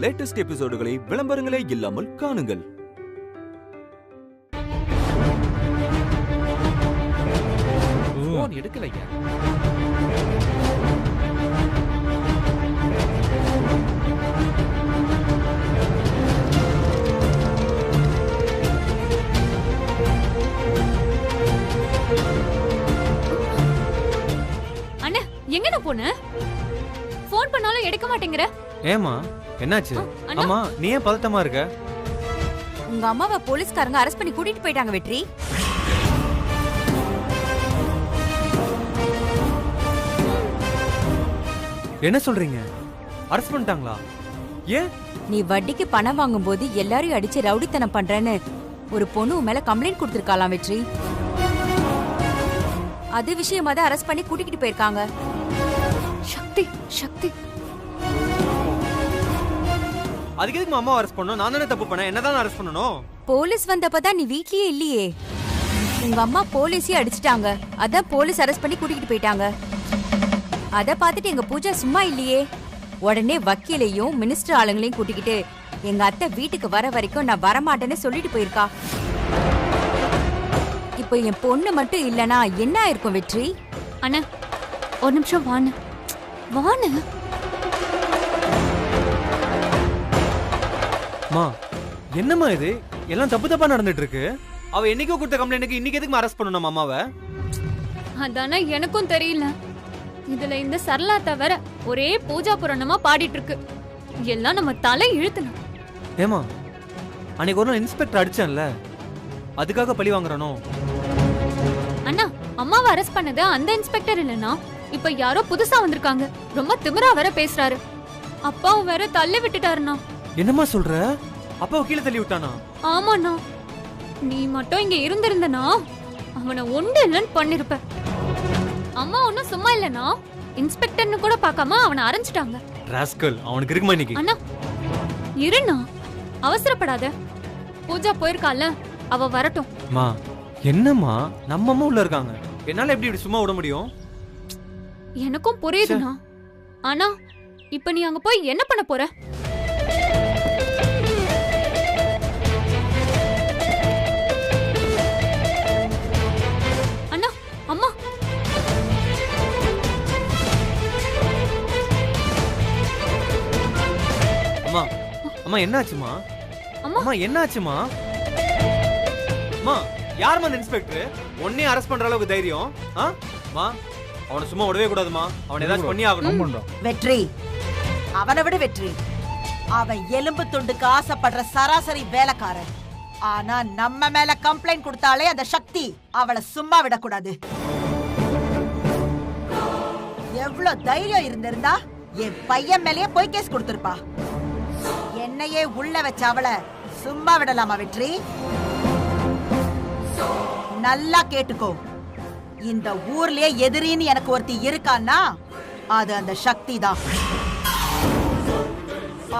Latest எபிசோடுகளை விளம்பரங்களே இல்லாமல் காணுங்கள். Phone எடுக்கலையா? அண்ணா எங்கண்ணா போன? போன் பண்ணாலும் எடுக்க மாட்டேங்கிற. ஏமா என்னாச்சு? அம்மா நீ ஏன் பதட்டமா இருக்க? உங்க அம்மாவை போலீஸ்காரங்க அரெஸ்ட் பண்ணி கூட்டிட்டு போயிட்டாங்க வெற்றி. என்ன சொல்றீங்க? அரெஸ்ட் பண்ணிட்டாங்களா? ஏன்? நீ வட்டிக்கு பணம் வாங்கும்போது எல்லாரையும் அடிச்சு ரவுடித்தனம் பண்றேன்னு ஒரு பொண்ணு மேல கம்ப்ளைண்ட் கொடுத்திருக்காளாம் வெற்றி. அது விஷயமா தான் அரெஸ்ட் பண்ணி கூட்டிட்டு போயிருக்காங்க. சக்தி சக்தி அதுக்கு எதுக்கு அம்மா அரெஸ்ட் பண்ணணும்? நான் தானே தப்பு பண்ணேன். என்னதான் அரெஸ்ட் பண்ணணும்? போலீஸ் வந்தப்பதான் நீ வீட்லயே இல்லையே. உங்க அம்மா போலீஸே அடிச்சிட்டாங்க. அதான் போலீஸ் அரெஸ்ட் பண்ணி கூட்டிட்டு போயிட்டாங்க. அத பாத்துட்டு எங்க பூஜா சும்மா இல்லையே. உடனே வக்கீலையும் மினிஸ்டர் ஆளுங்களையும் கூட்டிக்கிட்டு எங்க அத்தை வீட்டுக்கு வர வரைக்கும் நான் வரமாட்டேன்னு சொல்லிட்டு போயிருக்கா. இப்போ என் பொண்ணு மட்டும் இல்லனா என்ன ஆயிருக்கும் வெற்றி? அண்ணா ஒரு நிமிஷம் வான்னு வான்னு. மா என்னம்மா இது? எல்லாம் தப்பு தப்பா நடந்துட்டு இருக்கு. அவ என்னைக்கோ கொடுத்த கம்ப்ளைண்ட்க்கு இன்னைக்கு எதுக்கு அரெஸ்ட் பண்ணணும் அம்மாவை? அதானே எனக்கும் தெரியல. இதுல இந்த சரளா தவிர ஒரே பூஜா புராணமா பாடிட்டு இருக்கு. எல்லாம் நம்ம தலை இழுத்தணும். ஏமா அன்னைக்கு ஒரு நாள் இன்ஸ்பெக்டர் அடிச்சான்ல, அதுக்காக பழி வாங்குறானோ? அண்ணா அம்மாவை அரெஸ்ட் பண்ணது அந்த இன்ஸ்பெக்டர் இல்லனா இப்ப யாரோ புதுசா வந்திருக்காங்க. ரொம்ப திமிரா வேற பேசுறாரு. அப்பாவும் வேற தள்ளி விட்டுட்டாருண்ணா. என்னம்மா சொல்ற? அப்பாவை கீழே தள்ளி விட்டானா? ஆமாண்ணா. நீ மட்டும் இங்க இருந்திருந்தனா அவனை ஒன்று இல்லைன்னு பண்ணிருப்ப. அம்மா ஒன்னும் சும்மா இல்லனா இன்ஸ்பெக்டர்னு கூட பார்க்காம அவனை அரைஞ்சிட்டாங்க. ராஸ்கல், அவனுக்கு இருக்குமா இன்னைக்கு? அண்ணா இருண்ணா, அவசரப்படாத. பூஜா போயிருக்கால, அவ வரட்டும். மா என்னம்மா, நம்ம அம்மா உள்ள இருக்காங்க. என்னால எப்படி இப்படி சும்மா விட முடியும்? எனக்கும் புரியுதுண்ணா. ஆனா இப்ப நீ அங்க போய் என்ன பண்ண போற? அண்ணா அம்மா அம்மா அம்மா என்னாச்சுமா? அம்மா என்னாச்சுமா? அம்மா யாருமா அந்த இன்ஸ்பெக்டர்? உன்னை அரெஸ்ட் பண்ற அளவுக்கு தைரியம்? மா அவனை சும்மா விடவே கூடாதுமா. அவன் ஏதாச்சும் பண்ணி ஆகணும். வெற்றி அவனை விட வெற்றி. அவன் எலும்பு துண்டுக்கு ஆசைப்படுற சராசரி வேலைக்காரன். ஆனா நம்ம மேல கம்ப்ளைண்ட் கொடுத்தாலே அந்த சக்தி அவளை சும்மா விடக்கூடாது. எவ்வளவு தைரியம் இருந்திருந்தா என் பையன் மேலேயே போய் கேஸ் கொடுத்திருப்பா. என்னையே உள்ள வச்ச அவளை சும்மா விடலாமா வெற்றி? நல்லா கேட்டுக்கோ, இந்த ஊர்லயே எதிரின்னு எனக்கு ஒருத்தி இருக்கான்னா அது அந்த சக்தி தான்.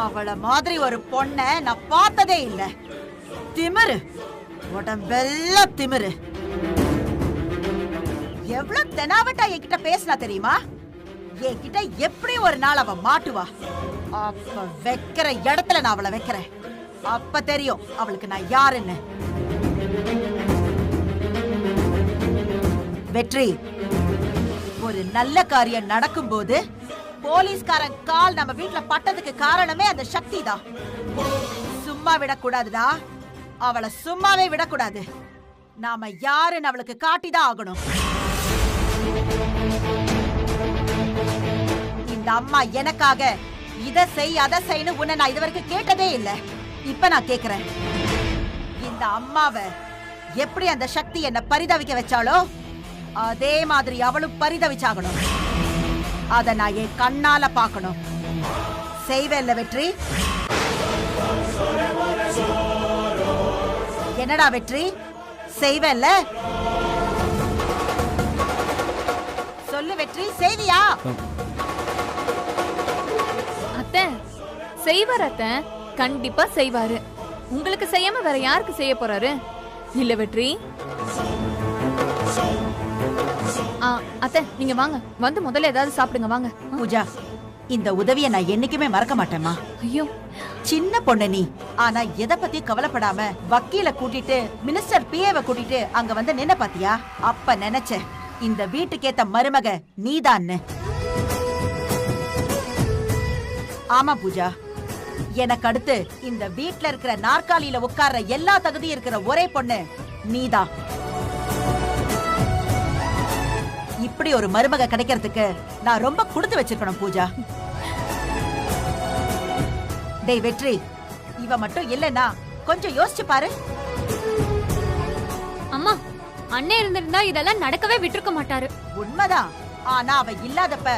அவள மாதிரி ஒரு பொண்ண நான் பார்த்ததே இல்ல. திமிரு, உடம்பெல்லாம் திமிரு. எவ்வளவு தெனாவட்டா என்கிட்ட பேசினா தெரியுமா? என்கிட்ட எப்படி ஒரு நாள் அவ மாட்டுவா. அப்ப வைக்கிற இடத்துல நான் அவளை வைக்கிறேன். அப்ப தெரியும் அவளுக்கு நான் யாருன்னு. வெற்றி, ஒரு நல்ல காரியம் நடக்கும்போது போலீஸ்காரன் கால் நம்ம வீட்டுல பட்டதுக்கு காரணமே அந்த சக்தி தான். சும்மா விடக்கூடாதுடா. அவளை சும்மாவே விடக்கூடாது. நாம யாருன்னு அவளுக்கு காட்டிதான் ஆகணும். இந்த அம்மா எனக்காக இத செய் அத செய்யு உன்னை நான் இதுவரைக்கும் கேட்டதே இல்ல. இப்ப நான் கேக்குறேன், இந்த அம்மாவை எப்படி அந்த சக்தி என்ன பரிதவிக்க வச்சாலோ அதே மாதிரி அவளும் பரிதவிச்சாகணும். அத நான் என் கண்ணால பார்க்கணும். செய்வேல்ல வெற்றி? என்னடா வெற்றி, செய்வேல்ல? சொல்லு வெற்றி, செய்வியா? அத்தை செய்வார். அத்தை கண்டிப்பா செய்வாரு. உங்களுக்கு செய்யாம வேற யாருக்கு செய்ய போறாரு? இல்ல வெற்றி? அத்தை நீங்க வாங்க, வந்து முதல்ல ஏதாவது சாப்பிடுங்க வாங்க. பூஜா, இந்த உதவியை நான் என்னைக்குமே மறக்க மாட்டேம்மா. ஐயோ, சின்ன பொண்ணு நீ, ஆனா எதை பத்தி கவலைப்படாம வக்கீல கூட்டிட்டு மினிஸ்டர் பிஏவை கூட்டிட்டு அங்க வந்து நின்ன பாத்தியா? அப்ப நினைச்சேன் இந்த வீட்டுக்கேத்த மருமக நீதான்னு. ஆமா பூஜா, எனக்கு அடுத்து இந்த வீட்ல இருக்கிற நாற்காலியில உட்கார்ற எல்லா தகுதியும் இருக்கிற ஒரே பொண்ணு நீதான். இப்படி ஒரு மருமக கிடைக்கிறதுக்கு நான் ரொம்ப கொடுத்து வச்சிருக்கணும் பூஜா. டேய் வெற்றி, இவ மட்டும் இல்லனா கொஞ்சம் யோசிச்சு பாரு. அம்மா, அண்ணன் இருந்திருந்தா இதெல்லாம் நடக்கவே விட்டுருக்க மாட்டாரு. உண்மைதான். ஆனா அவ இல்லாதப்ப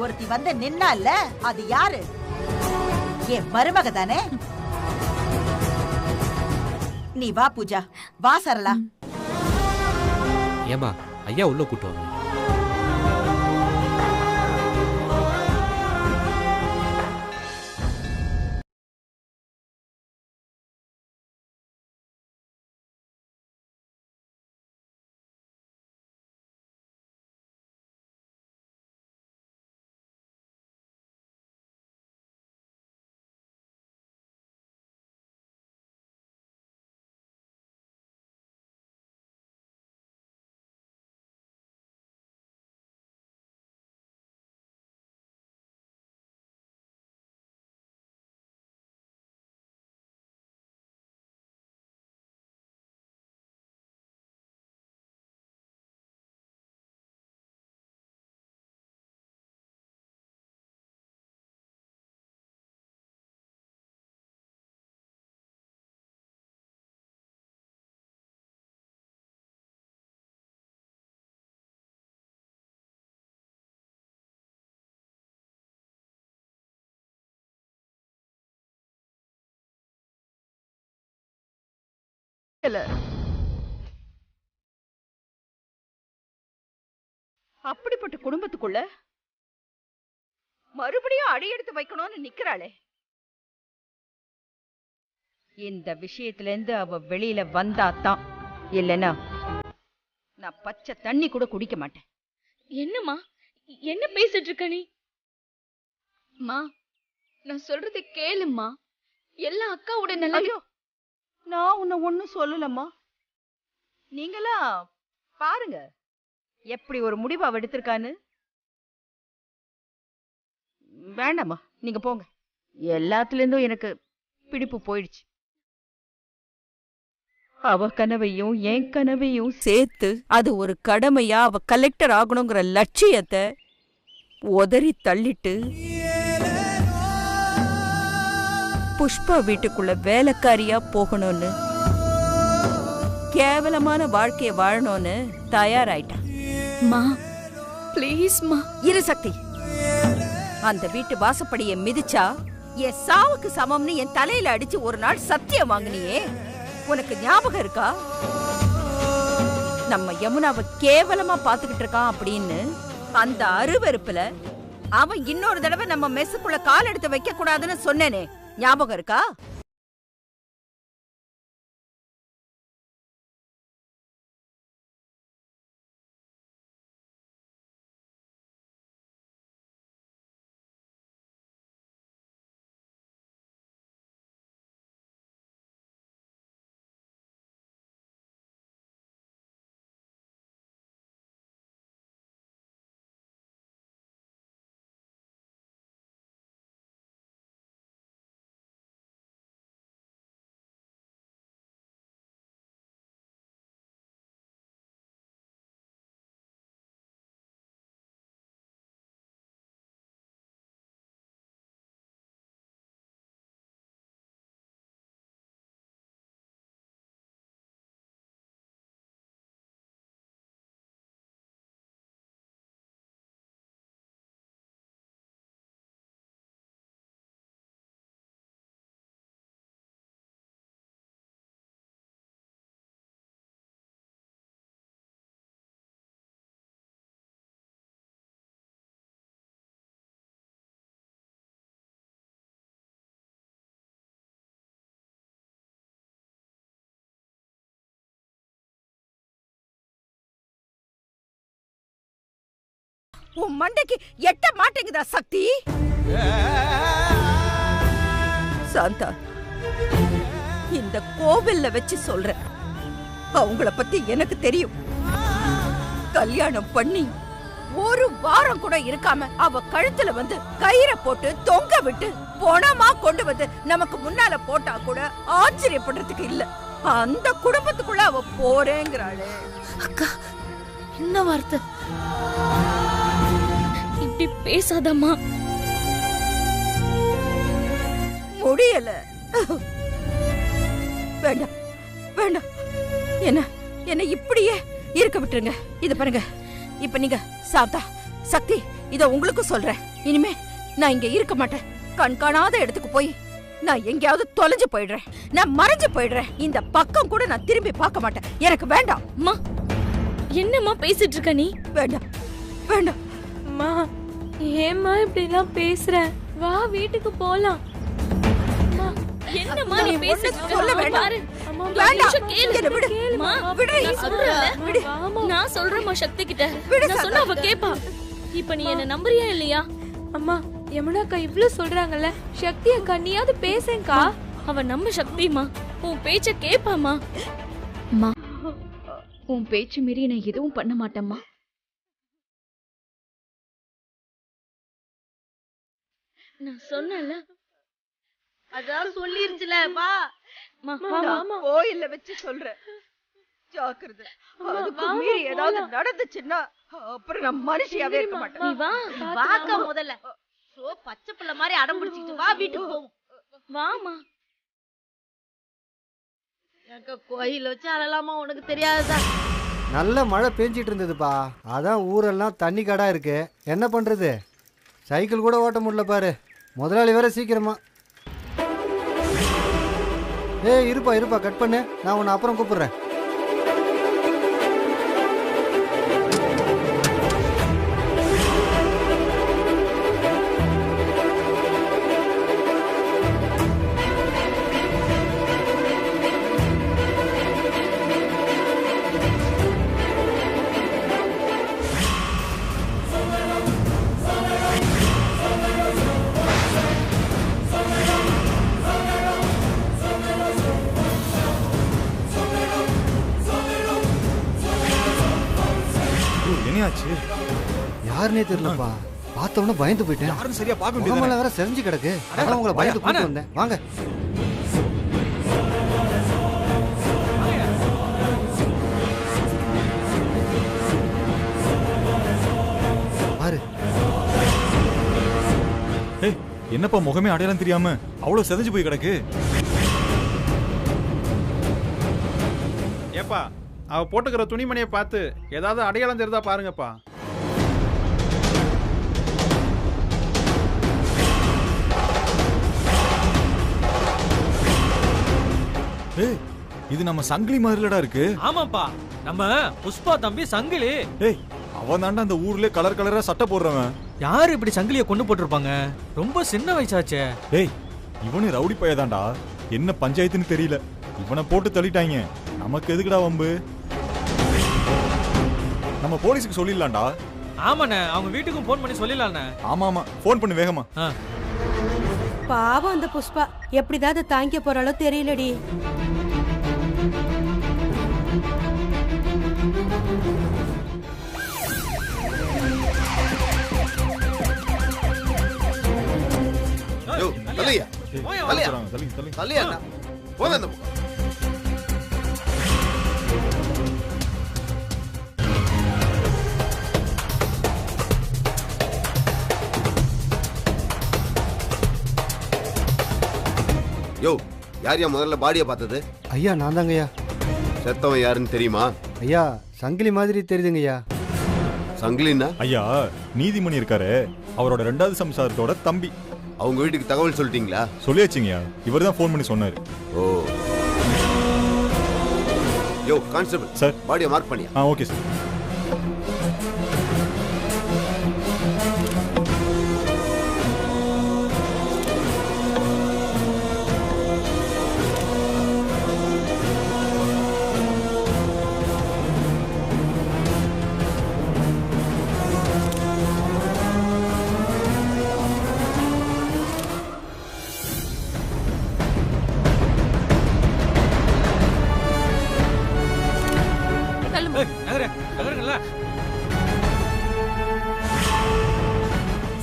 ஒருத்தி வந்து நின்னால, அது யாரு? என் மருமக தானே. நீ வா பூஜா, வா சரளா. ஏமா ஐயா உள்ள கூட்டு வாங்க. அப்படிப்பட்ட குடும்பத்துக்குள்ள மறுபடியும் அடியெடுத்து வைக்கணும்னு நிக்கிறாளே. இந்த விஷயத்துல இருந்து அவ வெளியில வந்தாதான், இல்லனா நான் பச்சை தண்ணி கூட குடிக்க மாட்டேன். என்னம்மா, என்ன பேசிட்டு இருக்க நீ? மா, நான் சொல்றதை கேளும்மா. எல்லா அக்காவோட நல்ல. நான் உன்னை ஒண்ணும் சொல்லலம்மா. நீங்களா பாருங்க எப்படி ஒரு முடிவு அவ எடுத்திருக்கான்னு. வேண்டாமா, நீங்க போங்க. எல்லாத்துல இருந்தும் எனக்கு பிடிப்பு போயிடுச்சு. அவ கனவையும் என் கனவையும் சேர்த்து அது ஒரு கடமையா அவ கலெக்டர் ஆகணுங்கிற லட்சியத்தை உதறி தள்ளிட்டு புஷ்பா வீட்டுக்குள்ள வேலைக்காரியா போகணும்னு, கேவலமான வாழ்க்கைய வாழணும்னு தயாராயிட்டான். மா, ப்ளீஸ் மா. இரு சக்தி, அந்த வீட்டு வாசப்படியை மிதிச்சா என் சாவுக்கு சமம்னு என் தலையில அடிச்சு ஒரு நாள் சத்தியம் வாங்கினியே, உனக்கு ஞாபகம் இருக்கா? நம்ம யமுனாவை கேவலமா பாத்துக்கிட்டு இருக்கான் அப்படின்னு அந்த அருவருப்புல அவன் இன்னொரு தடவை நம்ம மெஸ்ஸுக்குள்ள கால் எடுத்து வைக்க கூடாதுன்னு சொன்னேனே, ஞாபகம் இருக்கா? உன் மண்டைக்கு எட்ட மாட்டேங்குதா சக்தி? சாந்தா, இந்த கோவில்ல வச்சு சொல்றேன், அவங்கள பத்தி எனக்கு தெரியும். கல்யாணம் பண்ணி ஒரு வாரம் கூட இருக்காம அவ கழுத்துல வந்து கயிறை போட்டு தொங்க விட்டு பணமா கொண்டு வந்து நமக்கு முன்னால போட்டா கூட ஆச்சரியப்படுறதுக்கு இல்ல. அந்த குடும்பத்துக்குள்ள அவ போறேங்கிறாளே. அக்கா, என்ன வார்த்தை? இப்படி பேசாதம்மா. முடியல. வேண்டாம் வேண்டாம், என்ன என்ன இப்படியே இருக்க விட்டுருங்க. இத பாருங்க, இப்ப நீங்க சாந்தா, சக்தி, இத உங்களுக்கும் சொல்றேன். இனிமே நான் இங்க இருக்க மாட்டேன். கண்காணாத இடத்துக்கு போய் நான் எங்கேயாவது தொலைஞ்சு போயிடுறேன். நான் மறைஞ்சு போயிடுறேன். இந்த பக்கம் கூட நான் திரும்பி பார்க்க மாட்டேன். எனக்கு வேண்டாம். அம்மா, என்னம்மா பேசிட்டு இருக்க நீ? வேண்டாம் வேண்டாம். அம்மா, ஏம்மா இப்படி எல்லாம் பேசுற? வா, வீட்டுக்கு போலாம். என்னம்மா நீ நீ பேசிட்டு ஒண்ணும் இருக்க? சொல்ல வேண்டாம். பாரு. வேண்டாம். நிமிஷம் கேளு. என்னை விடு. அம்மா, விடு. நான் சொல்றேன்ல. விடு. நான் சொல்றேம்மா சக்தி கிட்ட. விடு நான் சொன்னா அவ கேப்பா. இப்ப நீ என்ன நம்புறியா இல்லையா? அம்மா, யமுனா அக்கா இவ்ளோ சொல்றாங்கல்ல, சக்தி அக்கா நீயாவது பேசேங்கா. அவ நம்ம சக்திமா, உன் பேச்ச கேப்பாமா. அம்மா, உன் பேச்சு மீறி நான் எதுவும் பண்ண மாட்டேம்மா. நான் சொன்னல, அதான் சொல்லிருச்சுல. வா. நான் கோயில்ல வச்சு சொல்றேன், ஜாக்கிரதை. அதுக்கு மீறி ஏதாவது நடந்துச்சுன்னா அப்புறம் நான் மனுஷியாவே இருக்க மாட்டேன். நீ வா. வாக்கா முதல்ல. சோ பச்சை பிள்ளை மாதிரி அடம் பிடிச்சிட்டு வா, வீட்டுக்கு போவோம். வாமா. எனக்கு கோயில் வச்சு அழலாமா, உனக்கு தெரியாதுதான். நல்ல மழை பெஞ்சிட்டு இருந்ததுப்பா, அதான் ஊரெல்லாம் தண்ணி கடா இருக்கு. என்ன பண்றது, சைக்கிள் கூட ஓட்ட முடியல பாரு. முதலாளி வேற சீக்கிரமா. இருப்பா இருப்பா, கட் பண்ணு, நான் உன்னை அப்புறம் கூப்பிடுறேன். யாருன்னே தெரியலப்பா, பார்த்தவொன்னே பயந்து போயிட்டேன். யாரும் சரியா பார்க்க முடியல. உடம்பெல்லாம் வேற செஞ்சு கிடக்கு. அதான் உங்களை பயந்து கூட்டு வந்தேன். வாங்க. பாரு. என்னப்பா முகமே அடையாளம் தெரியாம அவ்வளவு செதஞ்சு போய் கிடக்கு. ஏப்பா, அவ போட்டுக்கிற துணிமணியை பார்த்து ஏதாவது அடையாளம் தெரியுதா பாருங்கப்பா. இது நம்ம சங்கிலி மாதிரிலடா இருக்கு. ஆமாப்பா, நம்ம புஷ்பா தம்பி சங்கிலி. அவன் தாண்டா அந்த ஊர்ல கலர் கலரா சட்டை போடுறவன். யாரு இப்படி சங்கிலிய கொண்டு போட்டிருப்பாங்க? ரொம்ப சின்ன வயசாச்சே. இவனு ரவுடி பையதாண்டா, என்ன பஞ்சாயத்துன்னு தெரியல. இவனை போட்டு தள்ளிட்டாங்க. நமக்கு எதுக்குடா வம்பு? நம்ம போலீஸுக்கு சொல்லிடலாம்டா. ஆமாண்ணே, அவங்க வீட்டுக்கும் போன் பண்ணி சொல்லிடலாண்ணே. ஆமா ஆமா, போன் பண்ணு வேகமா. பாவம் அந்த புஷ்பா, எப்படிதான் அதை தாங்கிக்க போறாளோ தெரியலடி. யோ, யார் முதல்ல பாடியை பார்த்தது? ஐயா, நான் தாங்கய்யா. செத்தவன் யாருன்னு தெரியுமா? ஐயா, சங்கிலி மாதிரி தெரியுதுங்கய்யா. சங்கிலின்னா? ஐயா, நீதிமணி இருக்காரு, அவரோட 2வது சம்சாரத்தோட தம்பி. அவங்க வீட்டுக்கு தகவல் சொல்லிட்டீங்களா? சொல்லியாச்சுங்கய்யா, இவர் தான் ஃபோன் பண்ணி சொன்னாரு. ஓ. யோ கான்ஸ்டபிள் சார், பாடியை மார்க் பண்ணியா? Okay sir.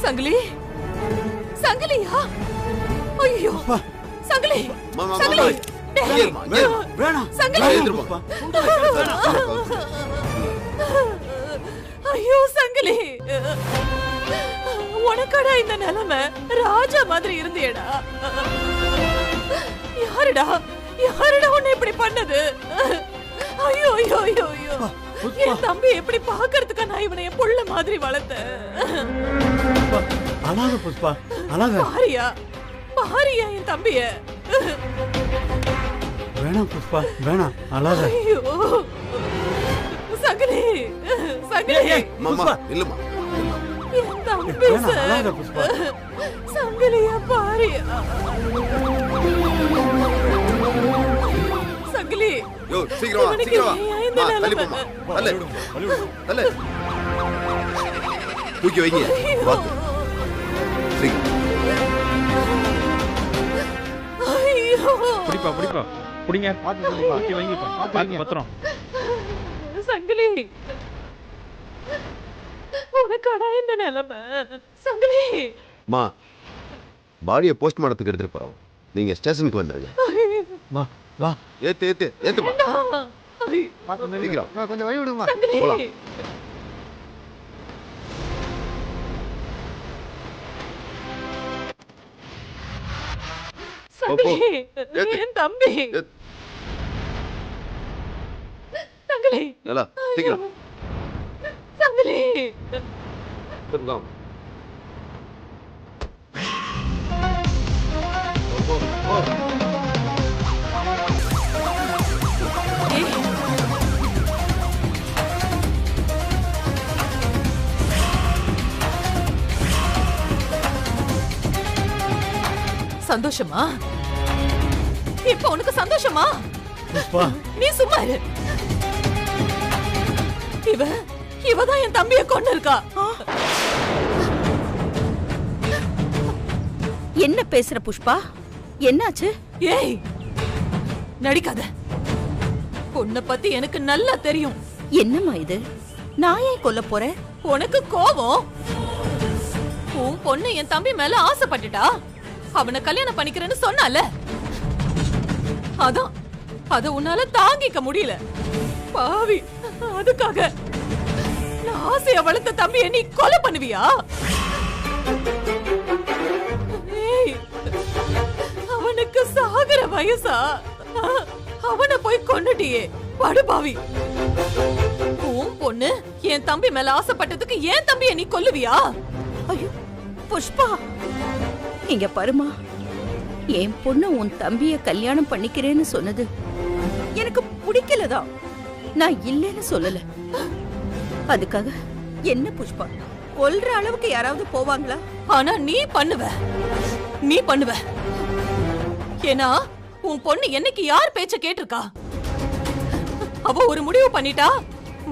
சங்கிலி சங்கிலியா? ஐயோ சங்கிலி சங்கிலி ஐயோ சங்கிலி, உனக்கடா இந்த நிலைமை? ராஜா மாதிரி இருந்தியடா. யாருடா யாருடா உன்னை இப்படி பண்ணது? ஐயோ ஐயோ ஐயோ ஐயோ, என் தம்பி எப்படி பாக்குறதுக்கா நான் இவனை என் புள்ள மாதிரி வளர்த்தேன். அழாத புஷ்பா, அழாத. பாரியா பாரியா என் தம்பிய. வேணாம் புஷ்பா, வேணாம், அழாத. ஐயோ சங்கிலி சங்கிலி, மாமா இல்லம்மா, என் தம்பி அழாத புஷ்பா. சங்கிலிய பாரியா. சங்கிலி யோ சீக்கிரம் வா, சீக்கிரம் வா. தள்ளி போமா, தள்ளு தள்ளு, தூக்கி வைங்க. வா சீக்கிரம். ஐயோ புடிப்பா புடிப்பா புடிங்க, தூக்கி வைங்கப்பா, பாத்து பத்திரம். சங்கிலி உனக்கடா இந்த நிலைமை? சங்கிலி மா, பாடியை போஸ்ட்மார்ட்டத்துக்கு எடுத்துட்டு போறோம். நீங்க ஸ்டேஷனுக்கு வந்துருங்க. வா வா, ஏத்து ஏத்து ஏத்துமா, சீக்கிரம் கொஞ்சம் வழி விடுமா. போலாம். சங்கிலி என் தம்பி. சங்கிலி நல்லா சீக்கிரம். சங்கிலி திரும்ப சந்தோஷமா? இப்ப உனக்கு சந்தோஷமா? புஷ்பா நீ சும்மா இரு. இவதான் என் தம்பியை கொண்டு இருக்கா. என்ன பேசுற புஷ்பா? என்னாச்சு? ஏய் நடிக்காத. பொண்ண பத்தி எனக்கு நல்லா தெரியும். என்னம்மா இது? நான் ஏன் கொல்ல போறேன்? உனக்கு கோபம். உன் பொண்ணு என் தம்பி மேல ஆசைப்பட்டுட்டா. அவனை கல்யாணம் பண்ணிக்கிறேன்னு சொன்னால, அதான் அத உன்னால தாங்கிக்க முடியல. பாவி, அதுக்காக நான் ஆசைய வளர்த்த தம்பியை நீ கொலை பண்ணுவியா? ஏய், அவனுக்கு சாகுற வயசா? அவனை போய் கொன்னுட்டியே படுபாவி. உன் பொண்ணு என் தம்பி மேல ஆசைப்பட்டதுக்கு என் தம்பியை நீ கொல்லுவியா? ஐயோ புஷ்பா, இங்க பாருமா, என் பொண்ணு உன் தம்பிய கல்யாணம் பண்ணிக்கிறேன்னு சொன்னது எனக்கு பிடிக்கலதான். நான் இல்லைன்னு சொல்லல. அதுக்காக என்ன புஷ்பா, கொல்ற அளவுக்கு யாராவது போவாங்களா? ஆனா நீ பண்ணுவ. ஏன்னா உன் பொண்ணு என்னைக்கு யார் பேச்ச கேட்டிருக்கா? அவ ஒரு முடிவு பண்ணிட்டா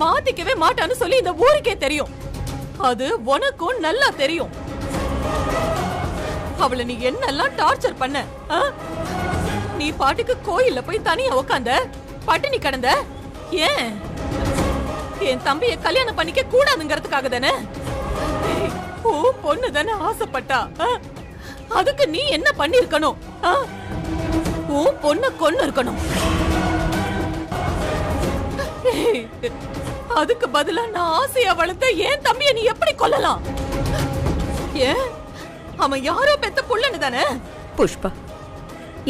மாத்திக்கவே மாட்டான்னு சொல்லி இந்த ஊருக்கே தெரியும். அது உனக்கும் நல்லா தெரியும். அவளை நீ என்னெல்லாம் டார்ச்சர் பண்ண? நீ பாட்டுக்கு கோயில்ல போய் தனியா உட்கார்ந்த, பட்டினி கிடந்த. ஏன்? என் தம்பியை கல்யாணம் பண்ணிக்க கூடாதுங்கிறதுக்காக தானே? பொண்ணு தானே ஆசைப்பட்டா. அதுக்கு நீ என்ன பண்ணிருக்கணும்? உன் பொண்ண கொன்னு இருக்கணும். அதுக்கு பதிலா நான் ஆசையா வளர்த்த என் தம்பியை நீ எப்படி கொல்லலாம்? ஏன்? அவன் யாரோ பெத்த புள்ளன்னு தானே? புஷ்பா,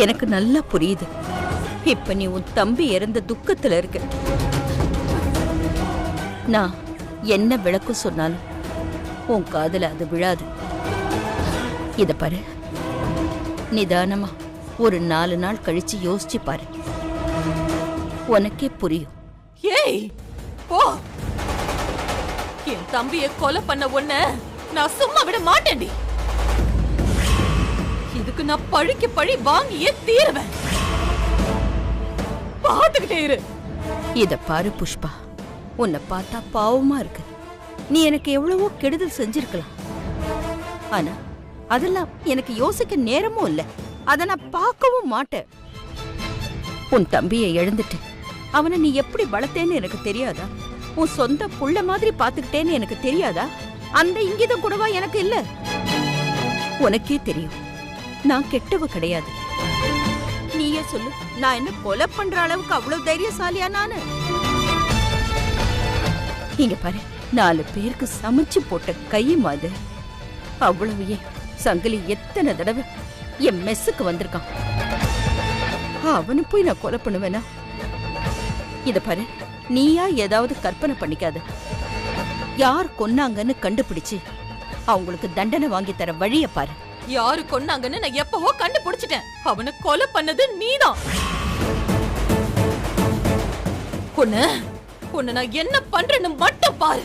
எனக்கு நல்லா புரியுது. இப்ப நீ உன் தம்பி இறந்த துக்கத்துல இருக்க. நான் என்ன விளக்கம் சொன்னாலும் உன் காதுல அது விழாது. இத பாரு, நிதானமா ஒரு 4 நாள் கழிச்சு யோசிச்சு பாரு, உனக்கே புரியும். ஏய் போ. என் தம்பியை கொலை பண்ண உன்னை நான் சும்மா விட மாட்டேன்டி. இதுக்கு நான் பழிக்கு பழி வாங்கியே தீருவேன். பாத்துக்கிட்டே இரு. இத பாரு புஷ்பா, உன்னை பார்த்தா பாவமா இருக்கு. நீ எனக்கு எவ்வளவோ கெடுதல் செஞ்சிருக்கலாம். ஆனா அதெல்லாம் எனக்கு யோசிக்க நேரமும் இல்ல. அத நான் பார்க்கவும் மாட்டேன். உன் தம்பியை இழந்துட்டு அவனை நீ எப்படி வளர்த்தேன்னு எனக்கு தெரியாதா? உன் சொந்த புள்ள மாதிரி பாத்துக்கிட்டேன்னு எனக்கு தெரியாதா? அந்த இங்கிதம் கூடவா எனக்கு இல்ல? உனக்கே தெரியும் நான் கெட்டவ கிடையாது. நீயே சொல்லு, நான் என்ன கொலை பண்ற அளவுக்கு அவ்வளவு தைரியசாலியா நானு? இங்க பாரு, 4 பேருக்கு சமைச்சு போட்ட கை மாது. அவ்வளவு ஏன் சங்கிலி எத்தனை தடவை என் மெஸ்ஸுக்கு வந்திருக்கான். அவனை போய் நான் கொலை பண்ணுவேனா? இத பாரு, நீயா ஏதாவது கற்பனை பண்ணிக்காத. யார் கொன்னாங்கன்னு கண்டுபிடிச்சு அவங்களுக்கு தண்டனை வாங்கி தர வழிய பாரு. யாரு கொன்னாங்கன்னு நான் எப்பவோ கண்டுபிடிச்சிட்டேன். அவனை கொலை பண்ணது நீதான். உன்னை நான் என்ன பண்றேன்னு மட்டும் பாரு.